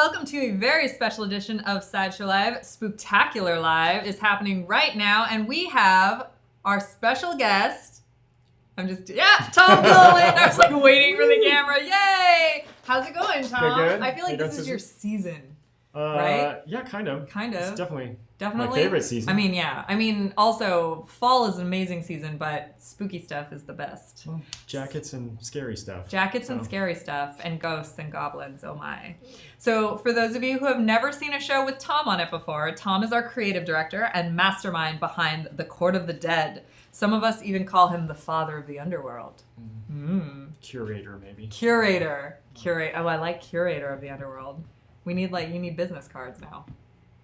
welcome to a very special edition of Sideshow Live. Spooktacular Live is happening right now, and we have our special guest. Tom Gilliland. I was like waiting for the camera. Yay! How's it going, Tom? Good. I feel like this is your season, right? Yeah, kind of. It's definitely my Definitely favorite season. I mean, also fall is an amazing season, but spooky stuff is the best. Well, jackets and scary stuff. And scary stuff, and ghosts and goblins, oh my. So for those of you who have never seen a show with Tom on it before, Tom is our creative director and mastermind behind The Court of the Dead. Some of us even call him the father of the underworld. Curator, maybe. Curator. Oh, I like curator of the underworld. You need business cards now.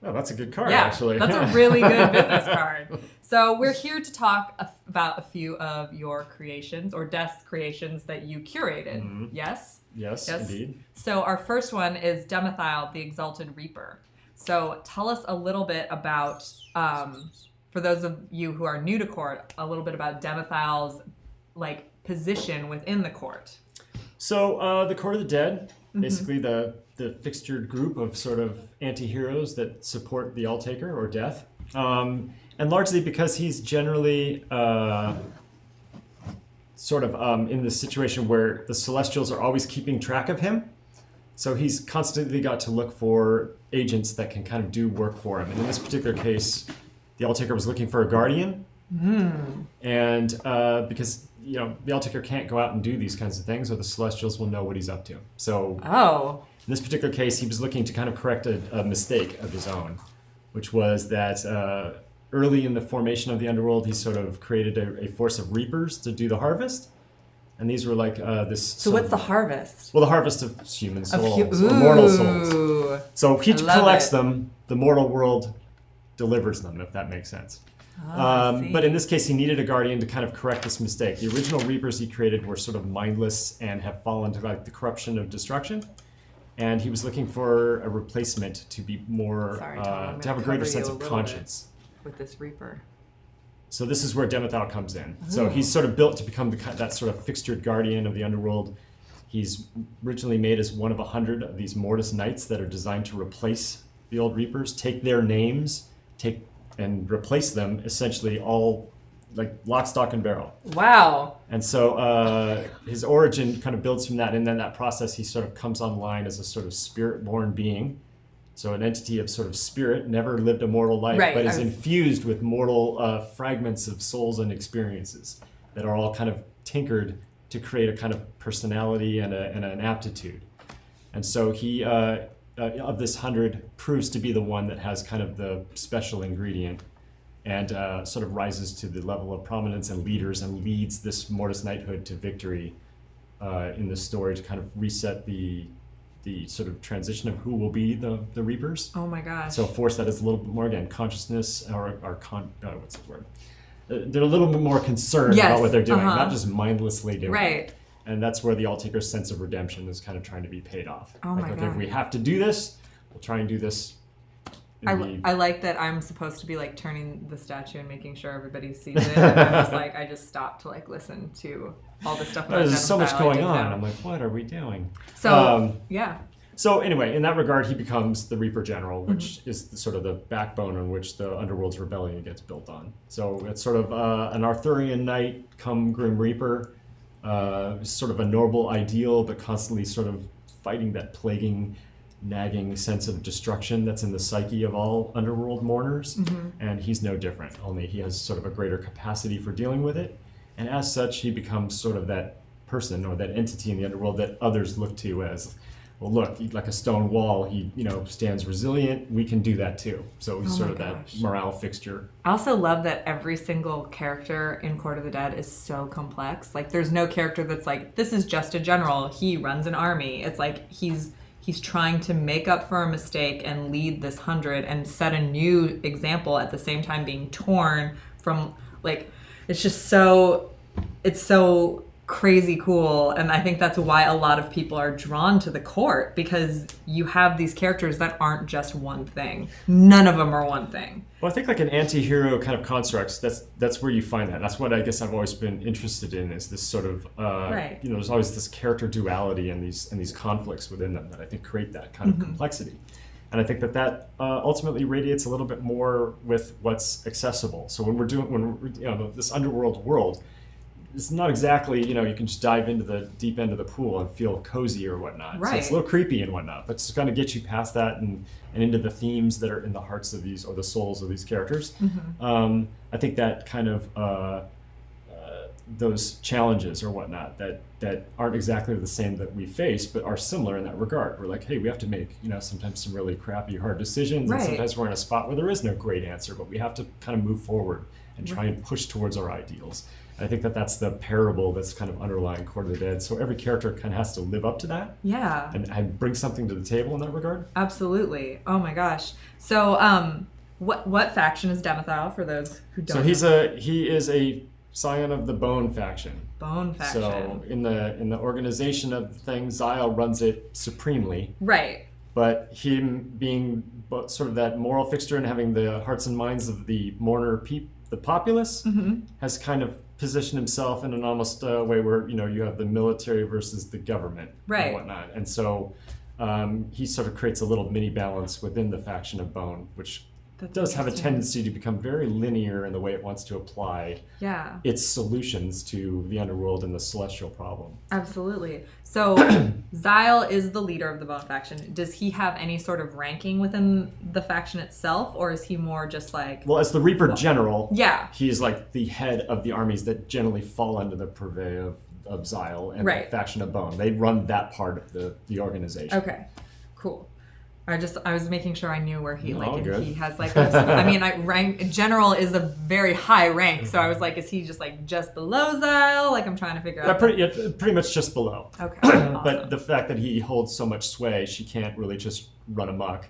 Oh, that's a good card, Yeah, actually. that's a really good business card. So we're here to talk about a few of your creations or desk creations that you curated. Mm-hmm. Yes? Yes, indeed. So our first one is Demithyle, the Exalted Reaper. So tell us a little bit about, for those of you who are new to court, a little bit about Demithyle's position within the court. So the Court of the Dead, basically the fixtured group of sort of anti-heroes that support the All-Taker or Death. And largely because he's generally in this situation where the Celestials are always keeping track of him. So he's constantly got to look for agents that can kind of do work for him. And in this particular case, the All-Taker was looking for a Guardian. And because the All-Taker can't go out and do these kinds of things, or the Celestials will know what he's up to. So in this particular case, he was looking to kind of correct a mistake of his own, which was that early in the formation of the underworld, he sort of created a force of reapers to do the harvest. And these were like this... So what's the harvest? Well, the harvest of human souls, or mortal souls. So he collects them, the mortal world delivers them, if that makes sense. But in this case, he needed a guardian to kind of correct this mistake. The original reapers he created were sort of mindless and have fallen to the corruption of destruction. And he was looking for a replacement to be more, to have a greater sense of conscience. With this reaper. So this is where Demithyle comes in. So he's sort of built to become that sort of fixtured guardian of the underworld. He's originally made as one of 100 of these Mortis Knights that are designed to replace the old reapers, take their names, and replace them essentially all like lock, stock, and barrel. Wow. And so his origin kind of builds from that, and then that process he sort of comes online as a sort of spirit-born being. So an entity of sort of spirit, never lived a mortal life, but is infused with mortal fragments of souls and experiences that are all kind of tinkered to create a kind of personality and an aptitude. And so he, of this 100, proves to be the one that has kind of the special ingredient and sort of rises to the level of prominence and leaders and leads this Mortis Knighthood to victory in the story to kind of reset the sort of transition of who will be the Reapers. Oh my gosh. So force that is a little bit more, again, consciousness what's the word? They're a little bit more concerned about what they're doing, not just mindlessly doing it. And that's where the All-Taker's sense of redemption is kind of trying to be paid off. Oh my God. If we have to do this, we'll try and do this. I like that I'm supposed to be like turning the statue and making sure everybody sees it. And I just stopped to like listen to all the stuff. There's so much going on. I'm like, what are we doing? So So anyway, in that regard, he becomes the Reaper General, which is sort of the backbone on which the Underworld's rebellion gets built on. So it's sort of an Arthurian knight come Grim Reaper, sort of a noble ideal, but constantly sort of fighting that plaguing, nagging sense of destruction that's in the psyche of all underworld mourners. And he's no different, only he has sort of a greater capacity for dealing with it. And as such, he becomes sort of that person or that entity in the underworld that others look to as, well, look, like a stone wall, he stands resilient. We can do that too. So he's sort of that morale fixture. I also love that every single character in Court of the Dead is so complex. Like, there's no character that's like, this is just a general. He runs an army. It's like he's trying to make up for a mistake and lead this 100 and set a new example at the same time being torn from, like, it's so crazy cool, and I think that's why a lot of people are drawn to the court, because you have these characters that aren't just one thing. None of them are one thing. Well, I think like an anti-hero kind of constructs, that's where you find that. That's what I guess I've always been interested in, is this sort of right. There's always this character duality and these conflicts within them that I think create that kind of complexity. And I think that ultimately radiates a little bit more with what's accessible. So when we're this underworld world, it's not exactly, you can just dive into the deep end of the pool and feel cozy or whatnot. Right. So it's a little creepy and whatnot, but it's going to get you past that and into the themes that are in the hearts of these, or the souls of these characters. I think that kind of those challenges or whatnot that aren't exactly the same that we face, but are similar in that regard. We're like, hey, we have to make, sometimes some really crappy, hard decisions. Right. And sometimes we're in a spot where there is no great answer, but we have to kind of move forward and try and push towards our ideals. I think that's the parable that's kind of underlying Court of the Dead. So every character kind of has to live up to that. Yeah. And bring something to the table in that regard. Absolutely. Oh my gosh. So what faction is Demithyle, for those who don't know? So he is a scion of the Bone faction. Bone faction. So in the organization of things, Xyle runs it supremely. Right. But him being sort of that moral fixture and having the hearts and minds of the mourner the populace, has kind of positioned himself in an almost way where you have the military versus the government, right, and whatnot. And so he sort of creates a little mini balance within the faction of Bone, which does have a tendency to become very linear in the way it wants to apply its solutions to the underworld and the celestial problem. Absolutely. So Xyle is the leader of the Bone faction. Does he have any sort of ranking within the faction itself, or is he more just like... Well, as the Reaper General, he's like the head of the armies that generally fall under the purvey of Xyle and the faction of Bone. They run that part of the organization. Okay, cool. I was making sure I knew where he he has like rank general is a very high rank, so I was like, is he just below Xyle? Like, I'm trying to figure out. Pretty much just below. Okay. Awesome. But the fact that he holds so much sway, she can't really just run amok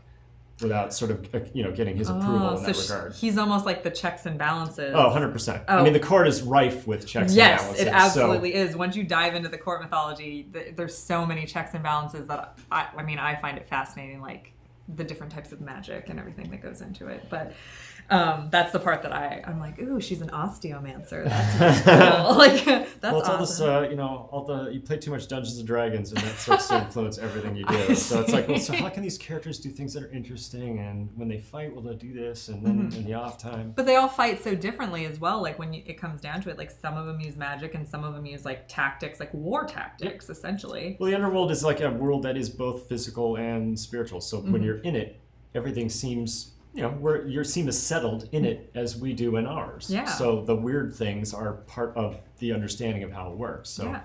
without sort of getting his approval in that regard. He's almost like the checks and balances. Oh, 100%. I mean, the court is rife with checks and balances. Yes, it absolutely is. Once you dive into the court mythology, there's so many checks and balances that I find it fascinating, like the different types of magic and everything that goes into it. But that's the part that I'm like, ooh, she's an osteomancer. That's cool. Like, that's awesome. All this, you play too much Dungeons and Dragons, and that starts to influence everything you do. So it's like, well, so how can these characters do things that are interesting? And when they fight, will they do this? And then in the off time. But they all fight so differently as well. Like when it comes down to it, like some of them use magic and some of them use like tactics, like war tactics, essentially. Well, the underworld is like a world that is both physical and spiritual. So when you're in it, everything seems... you seem as settled in it as we do in ours. Yeah. So the weird things are part of the understanding of how it works. So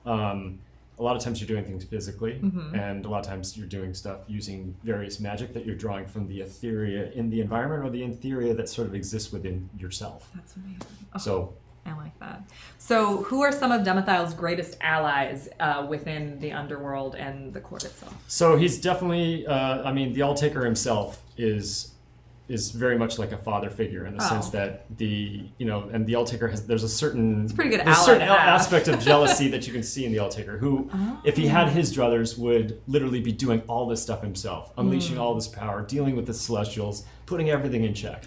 a lot of times you're doing things physically, and a lot of times you're doing stuff using various magic that you're drawing from the etheria in the environment or the etheria that sort of exists within yourself. That's amazing. So I like that. So who are some of Demithyle's greatest allies within the underworld and the court itself? So he's definitely, the All-Taker himself is very much like a father figure in the sense that and the All-Taker there's a certain aspect of jealousy that you can see in the All-Taker, who, if he had his druthers, would literally be doing all this stuff himself, unleashing all this power, dealing with the Celestials, putting everything in check.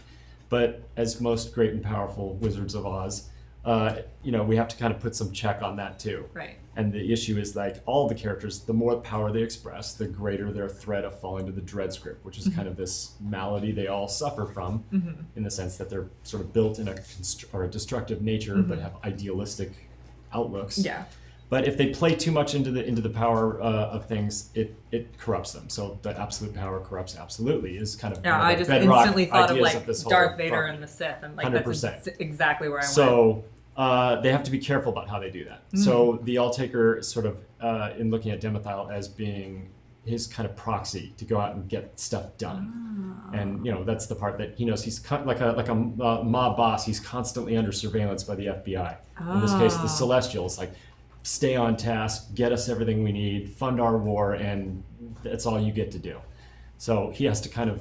But as most great and powerful Wizards of Oz, we have to kind of put some check on that too. Right. And the issue is like all the characters, the more power they express, the greater their threat of falling to the dread script, which is kind of this malady they all suffer from, in the sense that they're sort of built in a destructive nature, but have idealistic outlooks. Yeah. But if they play too much into the power of things, it corrupts them. So the absolute power corrupts absolutely is kind of I just instantly thought of like Darth Vader and the Sith, and like 100%. That's exactly where I went. So they have to be careful about how they do that. So the All-Taker is sort of in looking at Demithyle as being his kind of proxy to go out and get stuff done. And that's the part that he knows he's like a mob boss. He's constantly under surveillance by the FBI. In this case, the Celestials, like, stay on task, get us everything we need, fund our war, and that's all you get to do. So he has to kind of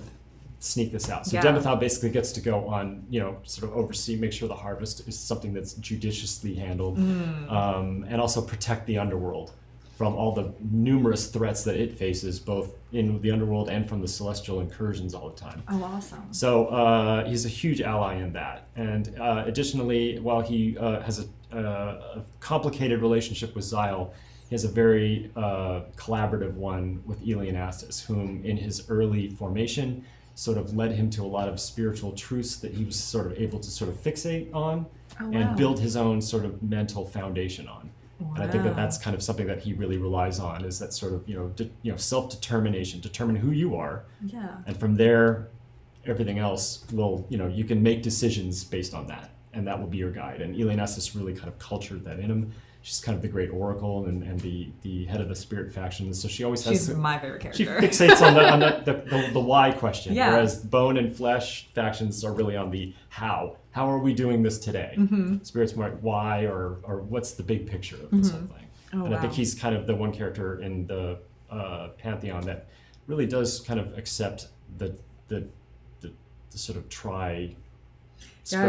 sneak this out. So Demithyle basically gets to go on, sort of oversee, make sure the harvest is something that's judiciously handled, and also protect the underworld from all the numerous threats that it faces, both in the underworld and from the celestial incursions all the time. Oh, awesome. So he's a huge ally in that. And additionally, while he has a complicated relationship with Xyle, he has a very collaborative one with Elianastus, whom in his early formation sort of led him to a lot of spiritual truths that he was sort of able to sort of fixate on and build his own sort of mental foundation on. Wow. And I think that that's kind of something that he really relies on, is that sort of, self-determination, determine who you are. Yeah. And from there, everything else will, you can make decisions based on that, and that will be your guide. And Elianastus really kind of cultured that in him. She's kind of the great oracle and the head of the spirit faction. So she always has... She's my favorite character. She fixates on the why question, whereas bone and flesh factions are really on the how. How are we doing this today? Spirit's more like why or what's the big picture of this whole thing. I think he's kind of the one character in the pantheon that really does kind of accept the sort of spread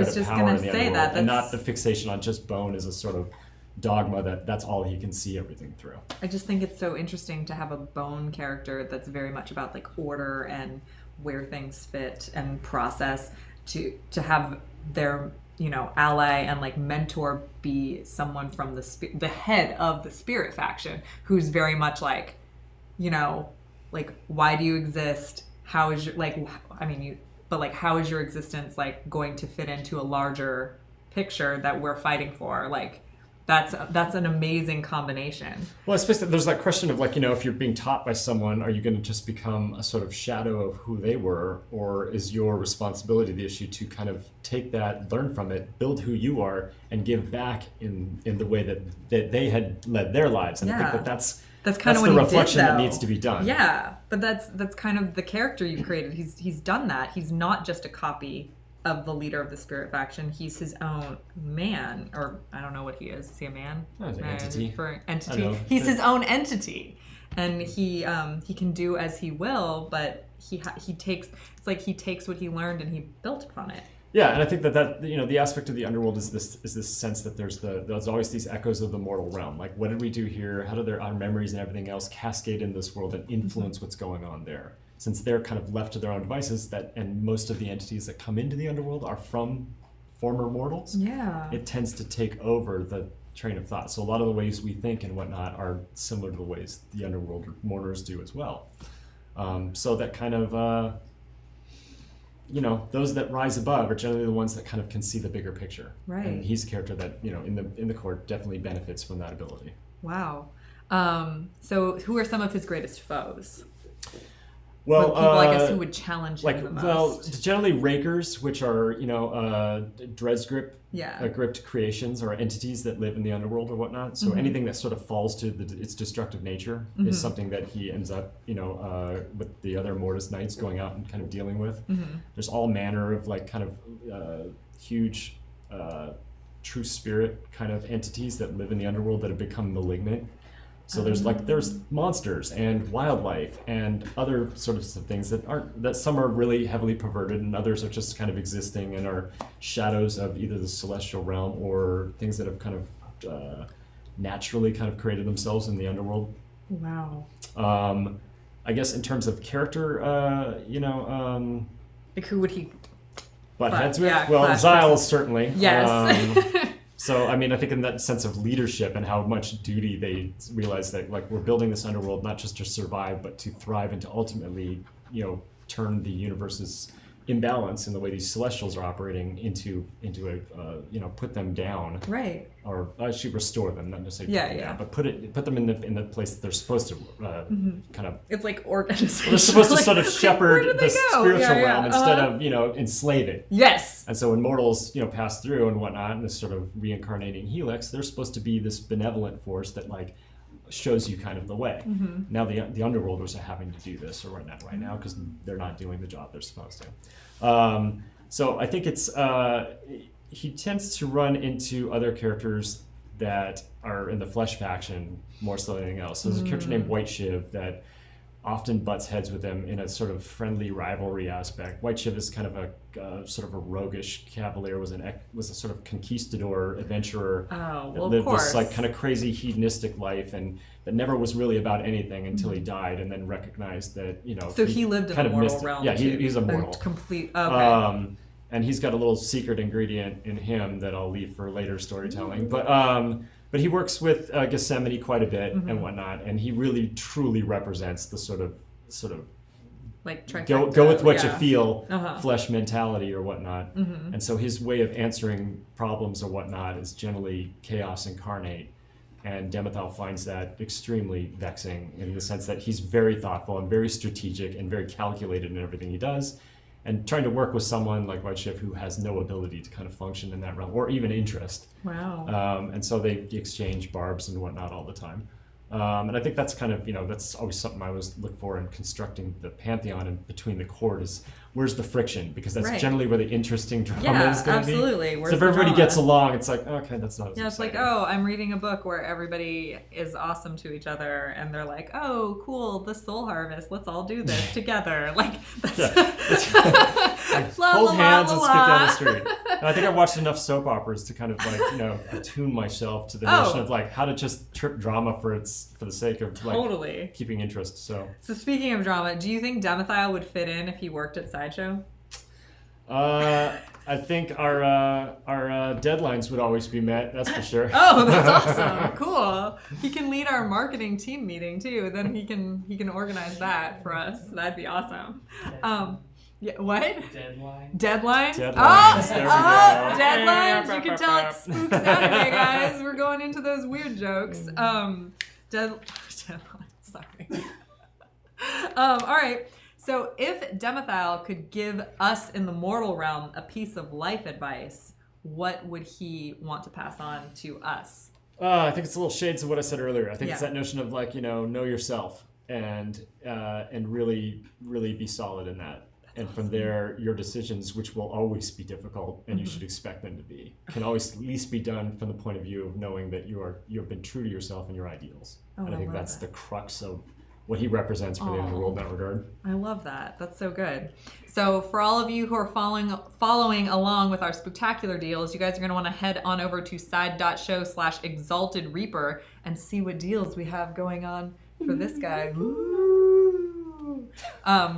of power in the underworld, and not the fixation on just bone as a sort of dogma that's all he can see everything through. I just think it's so interesting to have a bone character that's very much about like order and where things fit and process, to have their ally and like mentor be someone from the head of the spirit faction, who's very much like, like, why do you exist? How is your how is your existence like going to fit into a larger picture that we're fighting for? Like, that's an amazing combination. Well, especially there's that question of like, if you're being taught by someone, are you going to just become a sort of shadow of who they were, or is your responsibility the issue to kind of take that, learn from it, build who you are, and give back in the way that they had led their lives? And I think that's kind of the reflection that needs to be done. Yeah, but that's kind of the character you've created. He's done that. He's not just a copy of the leader of the spirit faction. He's his own man, or I don't know what he is. Is he a man? An entity. Entity. He's his own entity, and he can do as he will. But he takes what he learned and he built upon it. Yeah, and I think that the aspect of the underworld is this sense that there's always these echoes of the mortal realm. Like, what did we do here? How do our memories and everything else cascade in this world and influence what's going on there? Since they're kind of left to their own devices, and most of the entities that come into the underworld are from former mortals, it tends to take over the train of thought. So a lot of the ways we think and whatnot are similar to the ways the underworld mourners do as well. So that kind of, those that rise above are generally the ones that kind of can see the bigger picture. Right. And he's a character that, in the court definitely benefits from that ability. Wow. So who are some of his greatest foes? Well, people, I guess, who would challenge him the most. Well, generally rakers, which are, Dresgrip, gripped creations or entities that live in the underworld or whatnot. So anything that sort of falls to its destructive nature is something that he ends up, with the other Mortis Knights going out and kind of dealing with. There's all manner of like kind of huge true spirit kind of entities that live in the underworld that have become malignant. So there's monsters and wildlife and other sorts of things that some are really heavily perverted and others are just kind of existing and are shadows of either the celestial realm or things that have kind of naturally kind of created themselves in the underworld. Wow. I guess in terms of character, like who would he butt heads with? Xyle certainly. Yes. So, I mean, I think in that sense of leadership and how much duty they realize that, like, we're building this underworld not just to survive, but to thrive and to ultimately, turn the universe's imbalance in the way these celestials are operating into a, put them down. Right. Or actually restore them, not necessarily put them down, but put them in the place that they're supposed to kind of. It's like organization. They're supposed to sort of shepherd the spiritual realm instead of enslave it. Yes. And so when mortals pass through and whatnot, and this sort of reincarnating helix, they're supposed to be this benevolent force that like shows you kind of the way. Now the underworlders are having to do this or whatnot right now because they're not doing the job they're supposed to. So I think it's he tends to run into other characters that are in the flesh faction more so than anything else. So there's a character named White Shiv that often butts heads with him in a sort of friendly rivalry aspect. White Shiv is kind of a sort of a roguish cavalier, was a sort of conquistador adventurer that lived this like kind of crazy hedonistic life, and that never was really about anything until he died, and then recognized that So he lived in the mortal realm. Yeah, he's a mortal. Complete. Okay. And he's got a little secret ingredient in him that I'll leave for later storytelling, But he works with Gethsemane quite a bit and whatnot, and he really truly represents the sort of like go with what you feel flesh mentality or whatnot. And so his way of answering problems or whatnot is generally chaos incarnate. And Demithyle finds that extremely vexing in the sense that he's very thoughtful and very strategic and very calculated in everything he does. And trying to work with someone like White Shiv who has no ability to kind of function in that realm or even interest. Wow. And so they exchange barbs and whatnot all the time. And I think that's kind of, that's always something I always look for in constructing the pantheon and between the court is where's the friction? Because that's generally where the interesting drama is going to be. Absolutely. So if everybody gets along, it's like, okay, that's not as it's exciting. like, oh, I'm reading a book where everybody is awesome to each other and they're like, oh, cool, the soul harvest, let's all do this together. Like, hold hands and skip down the street. And I think I've watched enough soap operas to kind of like, attune myself to the notion of like how to just trip drama for the sake of like keeping interest. So speaking of drama, do you think Demithyle would fit in if he worked at Sideshow? I think our deadlines would always be met. That's for sure. Oh, that's awesome! Cool. He can lead our marketing team meeting too. Then he can organize that for us. That'd be awesome. Yeah. What? Deadlines. Deadlines. There we go. Deadlines. You can tell it's Spook Saturday, guys. We're going into those weird jokes. Deadlines. Sorry. All right. So if Demithyle could give us in the mortal realm a piece of life advice, what would he want to pass on to us? I think it's a little shades of what I said earlier. I think it's that notion of like, know yourself and really, really be solid in that. And from there, your decisions, which will always be difficult, and you should expect them to be, can always at least be done from the point of view of knowing that you've been true to yourself and your ideals. And I think that's the crux of what he represents for the world in that regard. I love that. That's so good. So for all of you who are following along with our Spooktacular deals, you guys are going to want to head on over to side.show/Exalted Reaper and see what deals we have going on for this guy.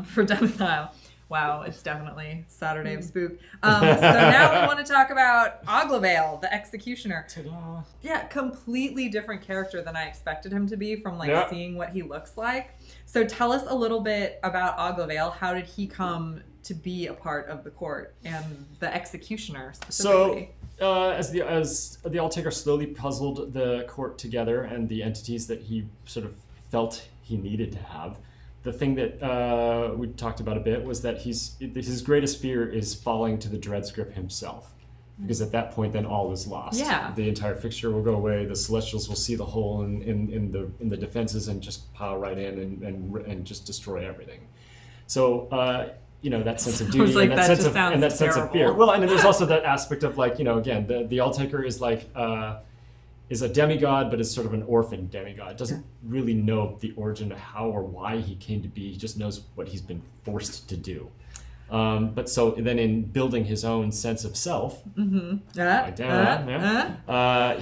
For Demithyle. Wow, it's definitely Saturday of Spook. So now we want to talk about Oglavaeil the Executioner. Ta-da. Yeah, completely different character than I expected him to be from seeing what he looks like. So tell us a little bit about Oglavaeil. How did he come to be a part of the court and the Executioner specifically? So as the Alltaker slowly puzzled the court together and the entities that he sort of felt he needed to have, the thing that we talked about a bit was that his greatest fear is falling to the Dreadsgrip himself. Because at that point, then all is lost. Yeah. The entire fixture will go away. The Celestials will see the hole in the defenses and just pile right in and just destroy everything. So that sense of duty and that sense of fear. Well, and then there's also that aspect of again, the Alltaker is is a demigod, but is sort of an orphan demigod. Doesn't really know the origin of how or why he came to be. He just knows what he's been forced to do. But so then in building his own sense of self, he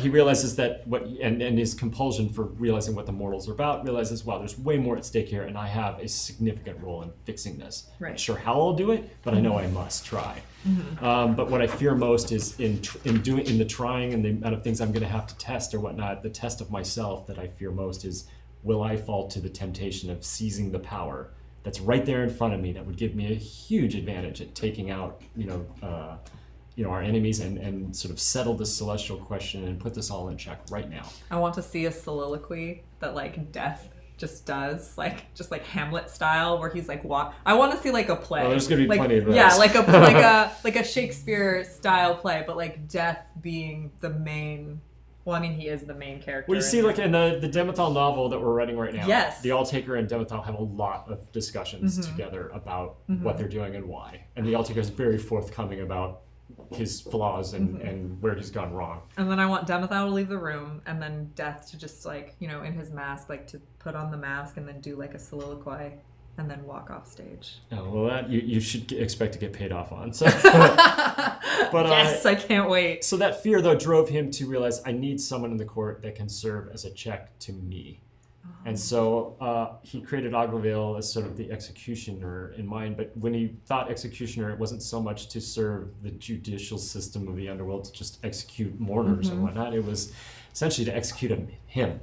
realizes that and his compulsion for realizing what the mortals are about, realizes, wow, there's way more at stake here, and I have a significant role in fixing this. Right. Not sure how I'll do it, but I know I must try. But what I fear most is in the trying and the amount of things I'm going to have to test or whatnot. The test of myself that I fear most is, will I fall to the temptation of seizing the power that's right there in front of me that would give me a huge advantage at taking out our enemies and sort of settle this celestial question and put this all in check right now. I want to see a soliloquy that Death just does, just like Hamlet style, where he's like I want to see a play. Well, there's gonna be plenty of those. Yeah, like a Shakespeare style play, but Death being the main. Well, I mean, he is the main character. Well, you see, in the Demithyle novel that we're writing right now, yes, the Alltaker and Demithyle have a lot of discussions together about what they're doing and why. And the Alltaker is very forthcoming about his flaws and where he's gone wrong. And then I want Demithyle to leave the room, and then Death to just like, you know, in his mask, like to put on the mask and then do like a soliloquy and then walk off stage. Oh, well, that you should expect to get paid off on. So, but yes, I can't wait. So that fear, though, drove him to realize I need someone in the court that can serve as a check to me. And so he created Oglavaeil as sort of the executioner in mind. But when he thought executioner, it wasn't so much to serve the judicial system of the underworld, to just execute mourners and whatnot. It was essentially to execute him.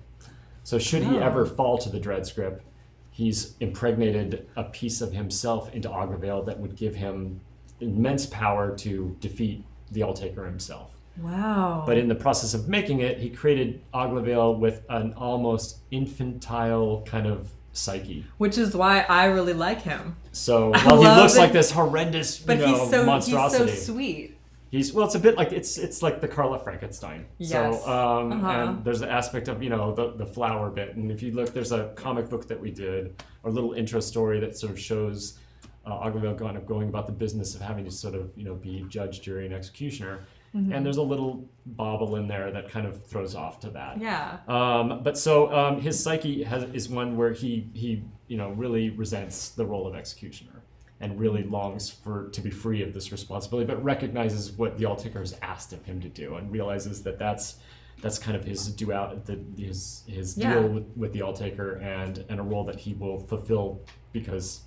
So should he ever fall to the Dread Script, he's impregnated a piece of himself into Oglavaeil that would give him immense power to defeat the All-Taker himself. Wow. But in the process of making it, he created Oglavaeil with an almost infantile kind of psyche. Which is why I really like him. So, well, he looks like this horrendous, monstrosity. He's so sweet. It's a bit like, it's like the Carla Frankenstein. Yes. So, and there's the aspect of, the flower bit. And if you look, there's a comic book that we did, a little intro story that sort of shows Oglavaeil kind of going about the business of having to sort of, be judge, jury, and executioner. And there's a little bauble in there that kind of throws off to that. Yeah. But so his psyche is one where he really resents the role of executioner and really longs to be free of this responsibility, but recognizes what the All-Taker has asked of him to do and realizes that that's kind of his deal with the All-Taker and a role that he will fulfill because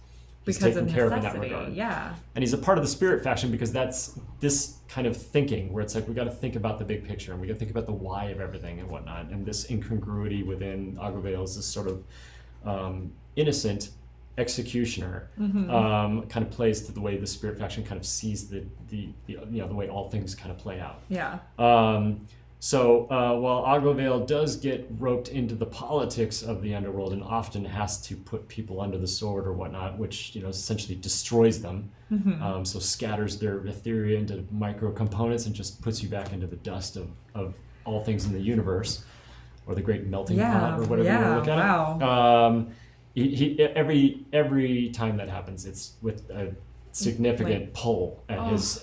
he's taken care of in that regard. Yeah. And he's a part of the Spirit faction because that's this kind of thinking where it's like we got to think about the big picture and we got to think about the why of everything and whatnot. And this incongruity within Oglavaeil is this sort of innocent executioner kind of plays to the way the Spirit faction kind of sees the way all things kind of play out. Yeah. So while Oglavaeil does get roped into the politics of the underworld and often has to put people under the sword or whatnot, which essentially destroys them, so scatters their etheria into micro components and just puts you back into the dust of all things in the universe, or the great melting pot, or whatever you want to look at it. Every time that happens, it's with a significant pull at his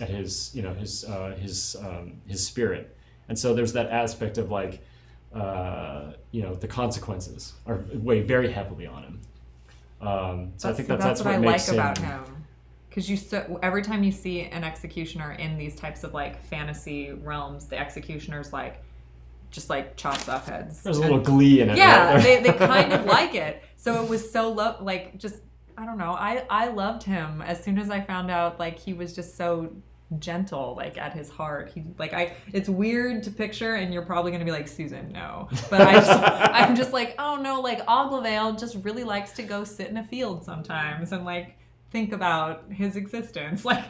spirit. And so there's that aspect of like, the consequences are weigh very heavily on him. I think that's what makes I like about him. Because every time you see an executioner in these types of like fantasy realms, the executioner's like, just like chops off heads. There's a little glee in it. Yeah, right? they kind of like it. So it was so I don't know. I loved him as soon as I found out like he was just so gentle, like at his heart. It's weird to picture, and you're probably gonna be like, Susan, no. But I'm just like, oh no, like Oglavaeil just really likes to go sit in a field sometimes and like think about his existence. Like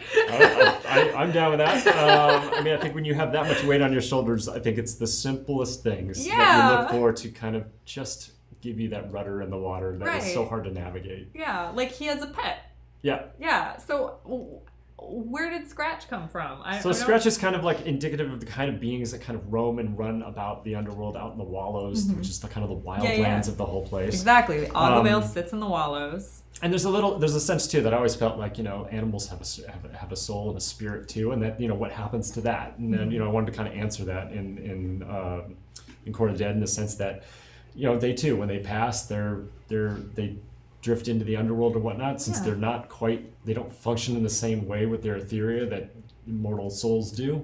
I'm down with that. I think when you have that much weight on your shoulders, I think it's the simplest things that you look for to kind of just give you that rudder in the water that is so hard to navigate. Yeah, like he has a pet. Yeah. So where did Scratch come from? Scratch is kind of like indicative of the kind of beings that kind of roam and run about the underworld out in the wallows, which is the kind of the wildlands of the whole place. Exactly. Oglavaeil sits in the wallows. And there's a sense too that I always felt like animals have a soul and a spirit too, and that what happens to that. And then I wanted to kind of answer that in Court of the Dead in the sense that they too, when they pass, they drift into the underworld or whatnot, since they don't function in the same way with their etheria that mortal souls do.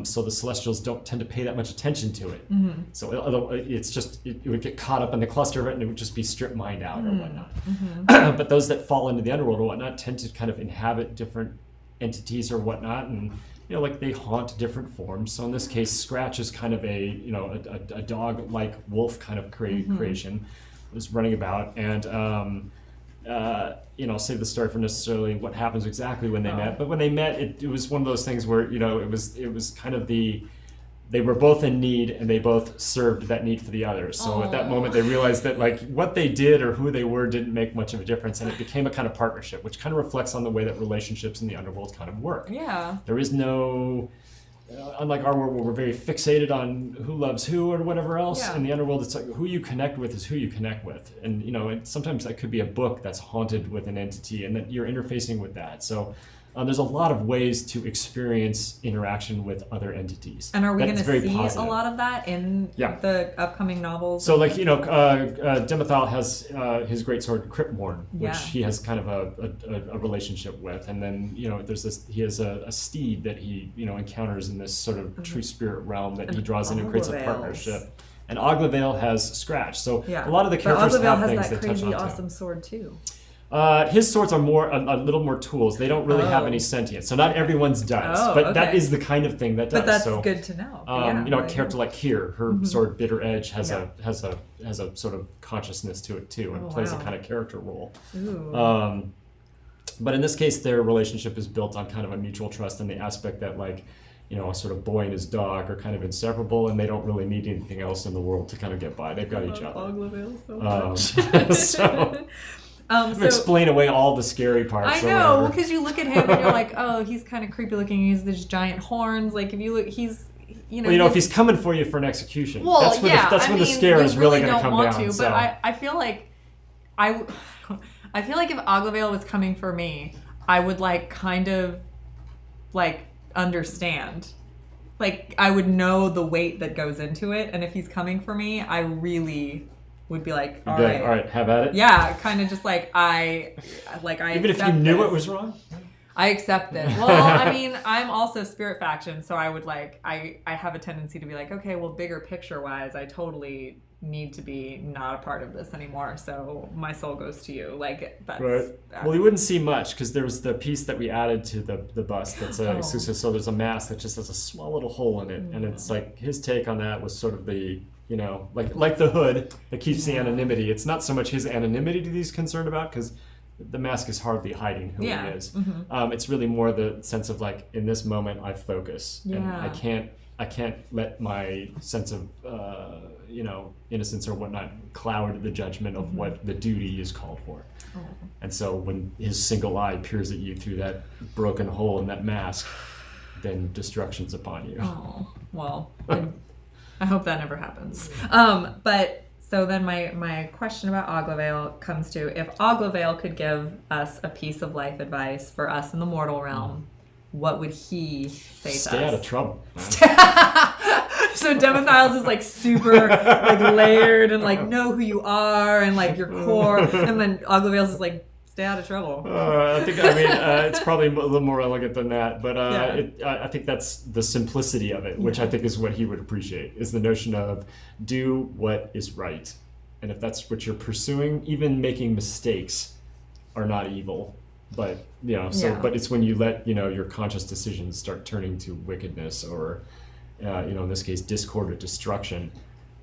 So the Celestials don't tend to pay that much attention to it. So it's just, it would get caught up in the cluster of it and it would just be strip mined out or whatnot. But those that fall into the underworld or whatnot tend to kind of inhabit different entities or whatnot, and they haunt different forms. So in this case, Scratch is kind of a dog-like wolf kind of creation. Was running about, and save the story for necessarily what happens exactly when they met. But when they met, it was one of those things where it was kind of they were both in need and they both served that need for the other. So at that moment, they realized that like what they did or who they were didn't make much of a difference, and it became a kind of partnership, which kind of reflects on the way that relationships in the underworld kind of work. Yeah, there is no. Unlike our world where we're very fixated on who loves who or whatever else, in the underworld it's like who you connect with is who you connect with. And sometimes that could be a book that's haunted with an entity and that you're interfacing with that. So There's a lot of ways to experience interaction with other entities. And are we going to see positive. a lot of that in the upcoming novels? So, like, Demithyle has his great sword Cryptborn, which he has kind of a relationship with, and then he has a steed that he encounters in this sort of true spirit realm that he draws in and creates a partnership. And Oglavaeil has Scratch. So a lot of the characters have things they touch on. Oglavaeil has that crazy awesome sword too. His swords are a little more tools. They don't really have any sentience, so not everyone's does. But that is the kind of thing that does. But that's good to know. A character like Kier, her sword Bitter Edge has a sort of consciousness to it too, and plays a kind of character role. But in this case, their relationship is built on kind of a mutual trust in the aspect that a sort of boy and his dog are kind of inseparable, and they don't really need anything else in the world to kind of get by. They've got each other. Oglavaeil so much. Explain away all the scary parts. I know, because you look at him and you're like, oh, he's kind of creepy looking. He's these giant horns. Like, if you look, he's, if he's coming for you for an execution, that's when the scare is really going to come down. But I feel like if Oglavaeil was coming for me, I would understand. Like, I would know the weight that goes into it, and if he's coming for me, I really would be like, all right, have at it. Yeah, kind of just I even if you knew it was wrong. I accept it. Well, I mean, I'm also Spirit Faction, so I would I have a tendency to be like, okay, well, bigger picture wise, I totally need to be not a part of this anymore. So my soul goes to you. That's right. Well, you wouldn't see much because there was the piece that we added to the bust that's exclusive. So there's a mask that just has a small little hole in it, and it's like his take on that was sort of the like the hood that keeps the anonymity. It's not so much his anonymity that he's concerned about because the mask is hardly hiding who he is. Mm-hmm. It's really more the sense of in this moment I focus and I can't let my sense of innocence or whatnot cloud the judgment of what the duty is called for. Oh. And so when his single eye peers at you through that broken hole in that mask, then destruction's upon you. Oh, well, I hope that never happens. But so then my question about Oglavaeil comes to, if Oglavaeil could give us a piece of life advice for us in the mortal realm, what would he say to us? Stay out of trouble. So Demithyle's is super layered and know who you are and your core, and then Oglavaeil's is stay out of trouble. It's probably a little more elegant than that, but I think that's the simplicity of it, which I think is what he would appreciate, is the notion of do what is right. And if that's what you're pursuing, even making mistakes are not evil. But, but it's when you let, your conscious decisions start turning to wickedness or, in this case, discord or destruction.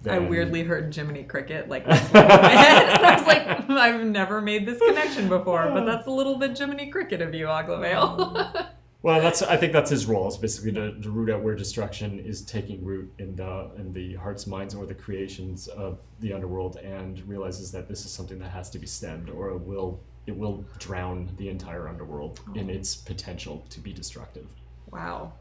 I weirdly heard Jiminy Cricket in my head, and I was like, I've never made this connection before, but that's a little bit Jiminy Cricket of you, Oglavaeil. Well, I think that's his role. It's basically to root out where destruction is taking root in the hearts, minds, or the creations of the underworld, and realizes that this is something that has to be stemmed, or it will drown the entire underworld in its potential to be destructive. Wow.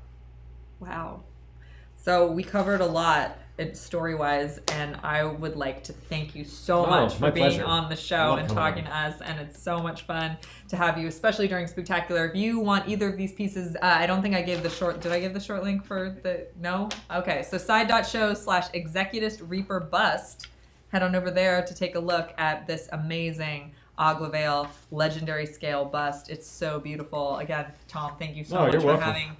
So we covered a lot story-wise, and I would like to thank you so much for being on the show and talking to us, and it's so much fun to have you, especially during Spooktacular. If you want either of these pieces, I don't think I gave the short, did I give the short link for no? Okay, so side.show/Executist Reaper Bust. Head on over there to take a look at this amazing Oglavaeil legendary scale bust. It's so beautiful. Again, Tom, thank you so much for having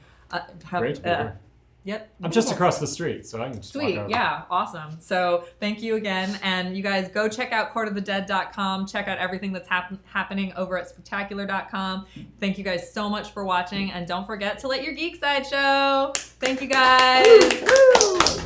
Great to be here. Yep. I'm just across the street, so I can just Sweet. walk over. Yeah, awesome. So thank you again. And you guys go check out courtofthedead.com. Check out everything that's happening over at spooktacular.com. Thank you guys so much for watching. And don't forget to let your geek side show. Thank you guys. Woo!